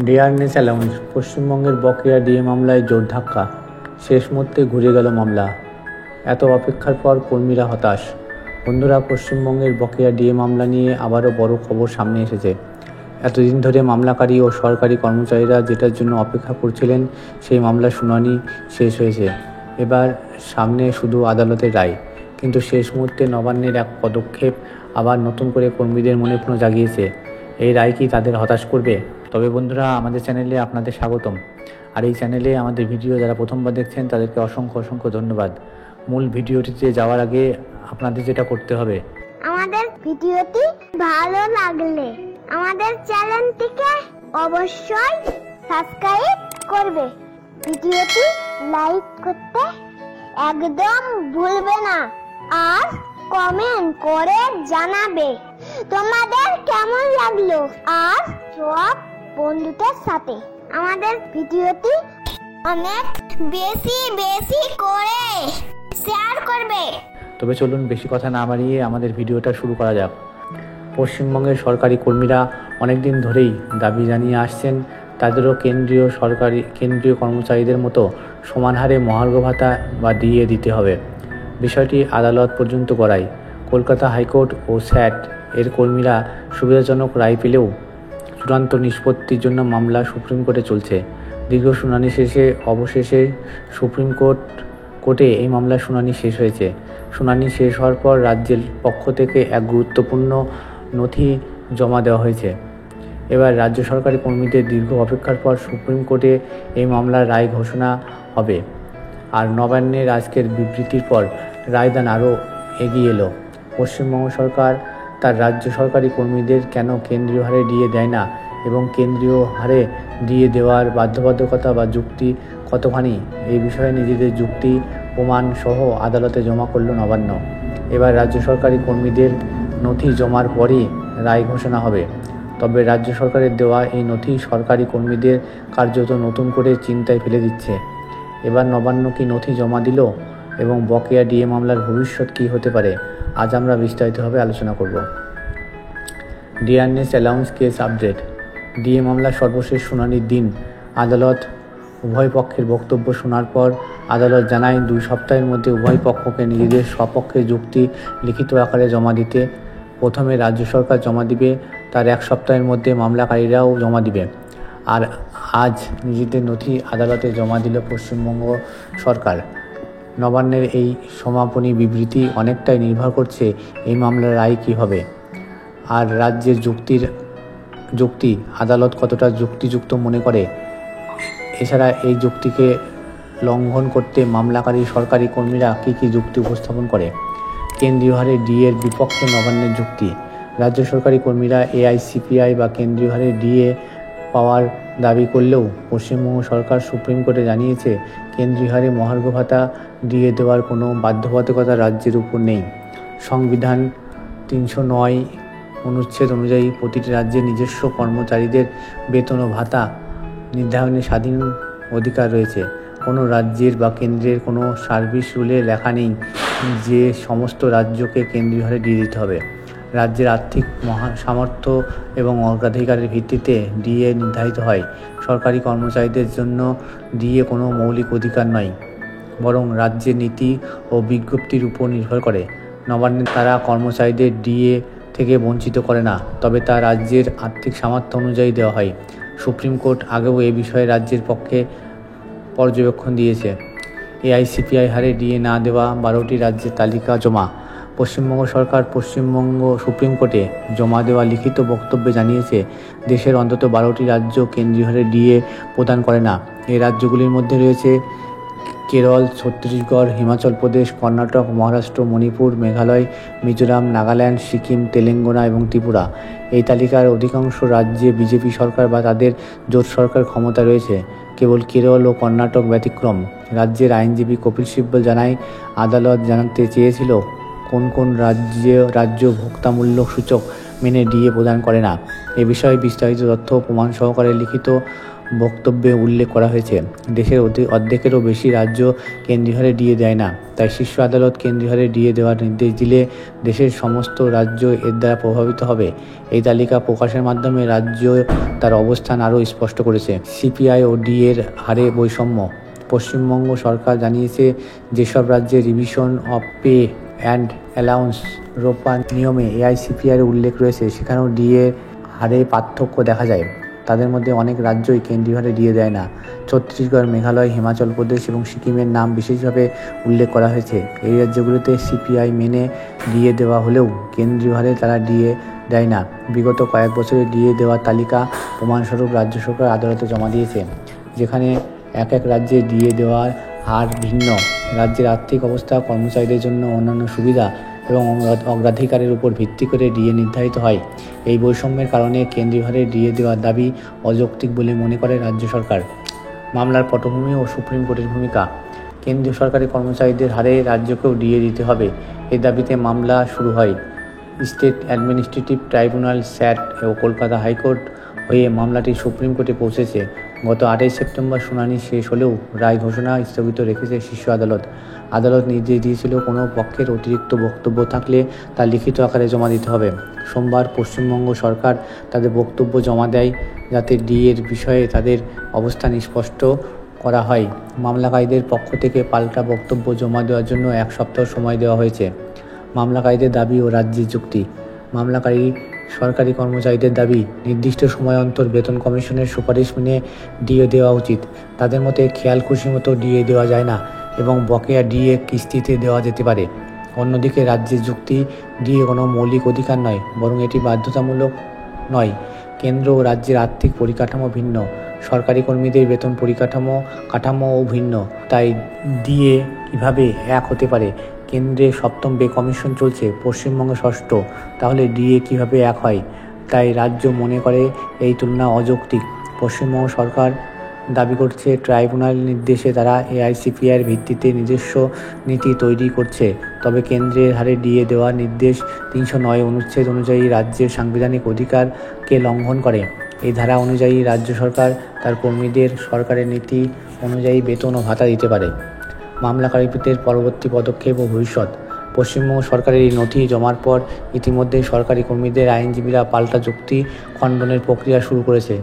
Dearness allowance, পশ্চিমবঙ্গের বকেয়া DA মামলায় জোর ধাক্কা, শেষ মুহূর্তে ঘুরে গেল মামলা। এত অপেক্ষার পর কর্মীরা হতাশ। বন্ধুরা, পশ্চিমবঙ্গের বকেয়া ডিএ মামলা নিয়ে আবারও বড় খবর সামনে এসেছে। এতদিন ধরে মামলাকারী ও সরকারি কর্মচারীরা যেটার জন্য অপেক্ষা করছিলেন, সেই মামলার শুনানি শেষ হয়েছে। এবার সামনে শুধু আদালতের রায়। কিন্তু শেষ মুহূর্তে নবান্নের এক পদক্ষেপ আবার নতুন করে কর্মীদের মনে প্রশ্ন জাগিয়েছে। এই রায় কি তাদের হতাশ করবে? তবে বন্ধুরা, আমাদের চ্যানেলে আপনাদের স্বাগতম। আর এই চ্যানেলে আমাদের ভিডিও যারা প্রথমবার দেখছেন তাদেরকে অসংখ্য ধন্যবাদ। মূল ভিডিওটিতে যাওয়ার আগে আপনাদের যেটা করতে হবে, আমাদের ভিডিওটি ভালো লাগলে আমাদের চ্যানেলটিকে অবশ্যই সাবস্ক্রাইব করবে, ভিডিওটি লাইক করতে একদম ভুলবে না, আর কমেন্ট করে জানাবে তোমাদের কেমন লাগলো, আর সব বন্ধুদের সাথে আমাদের ভিডিওটি অনেক বেশি করে শেয়ার করবে। তবে চলুন বেশি কথা না বাড়িয়ে আমাদের ভিডিওটা শুরু করা যাক। পশ্চিমবঙ্গের সরকারি কর্মীরা অনেকদিন ধরেই দাবি জানিয়ে আসছেন তাদেরও কেন্দ্রীয় কর্মচারীদের মতো সমান হারে মহার্ঘ ভাতা বা ডিএ দিতে হবে। বিষয়টি আদালত পর্যন্ত গড়ায়। কলকাতা হাইকোর্ট ও স্যাট এর কর্মীরা সুবিধাজনক রায় পেলেও চূড়ান্ত নিষ্পত্তির জন্য মামলা সুপ্রিম কোর্টে চলছে। দীর্ঘ শুনানি শেষে অবশেষে সুপ্রিম কোর্টে এই মামলার শুনানি শেষ হয়েছে। শুনানি শেষ হওয়ার পর রাজ্যের পক্ষ থেকে এক গুরুত্বপূর্ণ নথি জমা দেওয়া হয়েছে। এবার রাজ্য সরকারি কর্মীদের দীর্ঘ অপেক্ষার পর সুপ্রিম কোর্টে এই মামলার রায় ঘোষণা হবে। আর নবান্নের আজকের বিবৃতির পর রায়দান আরও এগিয়ে এলো। পশ্চিমবঙ্গ সরকার তার রাজ্য সরকারি কর্মীদের কেন কেন্দ্রীয় হারে ডিএ দেয় না এবং কেন্দ্রীয় হারে ডিএ দেওয়ার বাধ্যবাধকতা বা যুক্তি কতখানি, এই বিষয়ে নিজেদের যুক্তি প্রমাণ সহ আদালতে জমা করল নবান্ন। এবার রাজ্য সরকারি কর্মীদের নথি জমার পরই রায় ঘোষণা হবে। তবে রাজ্য সরকারের দেওয়া এই নথি সরকারি কর্মীদের কার্যত নতুন করে চিন্তায় ফেলে দিচ্ছে। এবার নবান্ন কি নথি জমা দিল এবং বকেয়া ডিএ মামলার ভবিষ্যৎ কী হতে পারে, আজ আমরা বিস্তারিতভাবে আলোচনা করব। Dearness allowance case update. DA মামলার সর্বশেষ শুনানির দিন আদালত উভয় পক্ষের বক্তব্য শোনার পর আদালত জানায় 2 সপ্তাহের মধ্যে উভয় পক্ষকে নিজেদের স্বপক্ষের যুক্তি লিখিত আকারে জমা দিতে। প্রথমে রাজ্য সরকার জমা দিবে, তার 1 সপ্তাহের মধ্যে মামলাকারীরাও জমা দিবে। আর আজ নিজেদের নথি আদালতে জমা দিল পশ্চিমবঙ্গ সরকার। নবান্নের এই সমাপনী বিবৃতি অনেকটাই নির্ভর করছে এই মামলার রায় কী হবে, আর রাজ্যের যুক্তি আদালত কতটা যুক্তিযুক্ত মনে করে। এছাড়া এই যুক্তিকে লঙ্ঘন করতে মামলাকারী সরকারি কর্মীরা কী যুক্তি উপস্থাপন করে। কেন্দ্রীয় হারে ডিএর বিপক্ষে নবান্নের যুক্তি। রাজ্য সরকারি কর্মীরা এআইসিপিআই বা কেন্দ্রীয় হারে ডিএ পাওয়ার দাবি করলেও পশ্চিমবঙ্গ সরকার সুপ্রিম কোর্টে জানিয়েছে কেন্দ্রীয় হারে মহার্ঘ ভাতা ডিএ দেওয়ার কোনো বাধ্যবাধকতা রাজ্যের উপর নেই। সংবিধান 309 অনুচ্ছেদ অনুযায়ী প্রতিটি রাজ্যের নিজস্ব কর্মচারীদের বেতন ও ভাতা নির্ধারণের স্বাধীন অধিকার রয়েছে। কোনো রাজ্যের বা কেন্দ্রের কোনো সার্ভিস রুলে লেখা নেই যে সমস্ত রাজ্যকে কেন্দ্রীয় হারে ডিএ দিতে হবে। রাজ্যের আর্থিক সামর্থ্য এবং অগ্রাধিকারের ভিত্তিতে ডিএ নির্ধারিত হয়। সরকারি কর্মচারীদের জন্য ডিএ কোনো মৌলিক অধিকার নয়, বরং রাজ্যের নীতি ও বিজ্ঞপ্তির উপর নির্ভর করে। নবান্নে তারা কর্মচারীদের ডিএ থেকে বঞ্চিত করে না, তবে তা রাজ্যের আর্থিক সামর্থ্য অনুযায়ী দেওয়া হয়। সুপ্রিম কোর্ট আগেও এ বিষয়ে রাজ্যের পক্ষে পর্যবেক্ষণ দিয়েছে। এআইসিপিআই হারে ডিএ না দেওয়া 12টি রাজ্যের তালিকা জমা। পশ্চিমবঙ্গ সরকার সুপ্রিম কোর্টে জমা দেওয়া লিখিত বক্তব্যে জানিয়েছে দেশের অন্তত 12টি রাজ্য কেন্দ্রীয় হারে ডিএ প্রদান করে না। এই রাজ্যগুলির মধ্যে রয়েছে কেরল, ছত্তিশগড়, হিমাচল প্রদেশ, কর্ণাটক, মহারাষ্ট্র, মণিপুর, মেঘালয়, মিজোরাম, নাগাল্যান্ড, সিকিম, তেলেঙ্গানা এবং ত্রিপুরা। এই তালিকার অধিকাংশ রাজ্যে বিজেপি সরকার বা তাদের জোট সরকার ক্ষমতা রয়েছে। কেবল কেরল ও কর্ণাটক ব্যতিক্রম। রাজ্যের আইনজীবী কপিল সিব্বল জানায়, আদালত জানাতে চেয়েছিল কোন রাজ্য ভোক্তামূল্য সূচক মেনে ডিএ প্রদান করে না। এ বিষয়ে বিস্তারিত তথ্য প্রমাণ সহকারে লিখিত বক্তব্যে উল্লেখ করা হয়েছে। দেশের অর্ধেকেরও বেশি রাজ্য কেন্দ্রীয় হারে ডিএ দেয় না, তাই শীর্ষ আদালত কেন্দ্রীয় হারে ডিএ দেওয়ার নির্দেশ দিলে দেশের সমস্ত রাজ্য এর দ্বারা প্রভাবিত হবে। এই তালিকা প্রকাশের মাধ্যমে রাজ্য তার অবস্থান আরও স্পষ্ট করেছে। সিপিআই ও ডিএর হারে বৈষম্য। পশ্চিমবঙ্গ সরকার জানিয়েছে, যেসব রাজ্যে revision of pay and allowance Ropar নিয়মে এআইসিপিআর উল্লেখ রয়েছে, সেখানেও ডিএ হারে পার্থক্য দেখা যায়। তাদের মধ্যে অনেক রাজ্যই কেন্দ্রীয় হারে ডিএ দেয় না। ছত্তিশগড়, মেঘালয়, হিমাচল প্রদেশ এবং সিকিমের নাম বিশেষভাবে উল্লেখ করা হয়েছে। এই রাজ্যগুলিতে সিপিআই মেনে ডিএ দেওয়া হলেও কেন্দ্রীয় হারে তারা ডিএ দেয় না। বিগত কয়েক বছরে ডিএ দেওয়ার তালিকা প্রমাণস্বরূপ রাজ্য সরকার আদালতে জমা দিয়েছে, যেখানে এক এক রাজ্যে ডিএ দেওয়ার হার ভিন্ন। রাজ্যের আর্থিক অবস্থা, কর্মচারীদের জন্য অন্যান্য সুবিধা এবং অগ্রাধিকারের উপর ভিত্তি করে ডিএ নির্ধারিত হয়। এই বৈষম্যের কারণে কেন্দ্রীয় হারে ডিএ দেওয়ার দাবি অযৌক্তিক বলে মনে করে রাজ্য সরকার। মামলার পটভূমি ও সুপ্রিম কোর্টের ভূমিকা। কেন্দ্রীয় সরকারি কর্মচারীদের হারে রাজ্যকেও ডিএ দিতে হবে, এই দাবিতে মামলা শুরু হয়। স্টেট অ্যাডমিনিস্ট্রেটিভ ট্রাইব্যুনাল স্যাট ও কলকাতা হাইকোর্ট হয়ে মামলাটি সুপ্রিম কোর্টে পৌঁছেছে। গত 8 সেপ্টেম্বর শুনানি শেষ হলেও রায় ঘোষণা স্থগিত রেখেছে শীর্ষ আদালত। আদালত নির্দেশ দিয়েছিল, কোনো পক্ষের অতিরিক্ত বক্তব্য থাকলে তা লিখিত আকারে জমা দিতে হবে। সোমবার পশ্চিমবঙ্গ সরকার তাদের বক্তব্য জমা দেয়, যাতে ডিএর বিষয়ে তাদের অবস্থান স্পষ্ট করা হয়। মামলাকারীদের পক্ষ থেকে পাল্টা বক্তব্য জমা দেওয়ার জন্য 1 সপ্তাহ সময় দেওয়া হয়েছে। মামলাকারীদের দাবি ও রাজ্যের যুক্তি। মামলাকারী সরকারি কর্মচারীদের দাবি, নির্দিষ্ট সময় অন্তর বেতন কমিশনের সুপারিশ মেনে ডিএ দেওয়া উচিত। তাদের মতে খেয়াল খুশি মতো ডিএ দেওয়া যায় না এবং বকেয়া ডিএ কিস্তিতে দেওয়া যেতে পারে। অন্যদিকে রাজ্যের যুক্তি, ডিএ কোনো মৌলিক অধিকার নয়, বরং এটি বাধ্যতামূলক নয়। কেন্দ্র ও রাজ্যের আর্থিক পরিকাঠামো ভিন্ন, সরকারি কর্মীদের বেতন কাঠামোও ভিন্ন, তাই ডিএ কীভাবে এক হতে পারে? কেন্দ্রে 7ম পে কমিশন চলছে, পশ্চিমবঙ্গে 6ষ্ঠ, তাহলে ডিএ কীভাবে এক হয়? তাই রাজ্য মনে করে এই তুলনা অযৌক্তিক। পশ্চিমবঙ্গ সরকার দাবি করছে, ট্রাইব্যুনাল নির্দেশে তারা এআইসিপিআর ভিত্তিতে নিজস্ব নীতি তৈরি করছে। তবে কেন্দ্রের হারে ডিএ দেওয়ার নির্দেশ 309 অনুচ্ছেদ অনুযায়ী রাজ্যের সাংবিধানিক অধিকারকে লঙ্ঘন করে। এই ধারা অনুযায়ী রাজ্য সরকার তার কর্মীদের সরকারের নীতি অনুযায়ী বেতন ও ভাতা দিতে পারে। মামলাকারীদের পরবর্তী পদক্ষেপ ও ভবিষ্যৎ। পশ্চিমবঙ্গ সরকারের এই নথি জমার পর ইতিমধ্যেই সরকারি কর্মীদের আইনজীবীরা পাল্টা যুক্তি খণ্ডনের প্রক্রিয়া শুরু করেছে।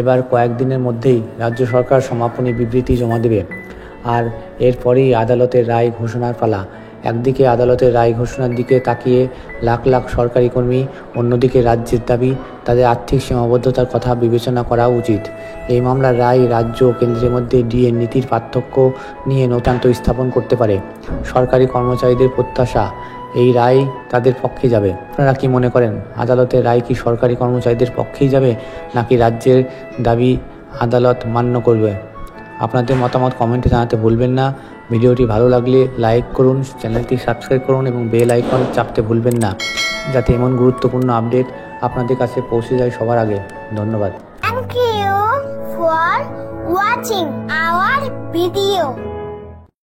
এবার কয়েকদিনের মধ্যেই রাজ্য সরকার সমাপনী বিবৃতি জমা দেবে, আর এরপরেই আদালতের রায় ঘোষণার পালা। একদিকে আদালতের রায় ঘোষণার দিকে তাকিয়ে লাখ লাখ সরকারি কর্মী, অন্যদিকে রাজ্যের দাবি, তাদের আর্থিক সীমাবদ্ধতার কথা বিবেচনা করা উচিত। এই মামলার রায় রাজ্য ও কেন্দ্রের মধ্যে ডিএ নীতির পার্থক্য নিয়ে নতান্ত স্থাপন করতে পারে। সরকারি কর্মচারীদের প্রত্যাশা, এই রায় তাদের পক্ষে যাবে। আপনারা কি মনে করেন, আদালতের রায় কি সরকারি কর্মচারীদের পক্ষেই যাবে, নাকি রাজ্যের দাবি আদালত মান্য করবে? আপনাদের মতামত কমেন্টে জানাতে ভুলবেন না। ভিডিওটি ভালো লাগলে লাইক করুন, চ্যানেলটি সাবস্ক্রাইব করুন এবং বেল আইকন চাপতে ভুলবেন না, যাতে এমন গুরুত্বপূর্ণ আপডেট আপনাদের কাছে পৌঁছে যায় সবার আগে। ধন্যবাদ। Thank you for watching our video.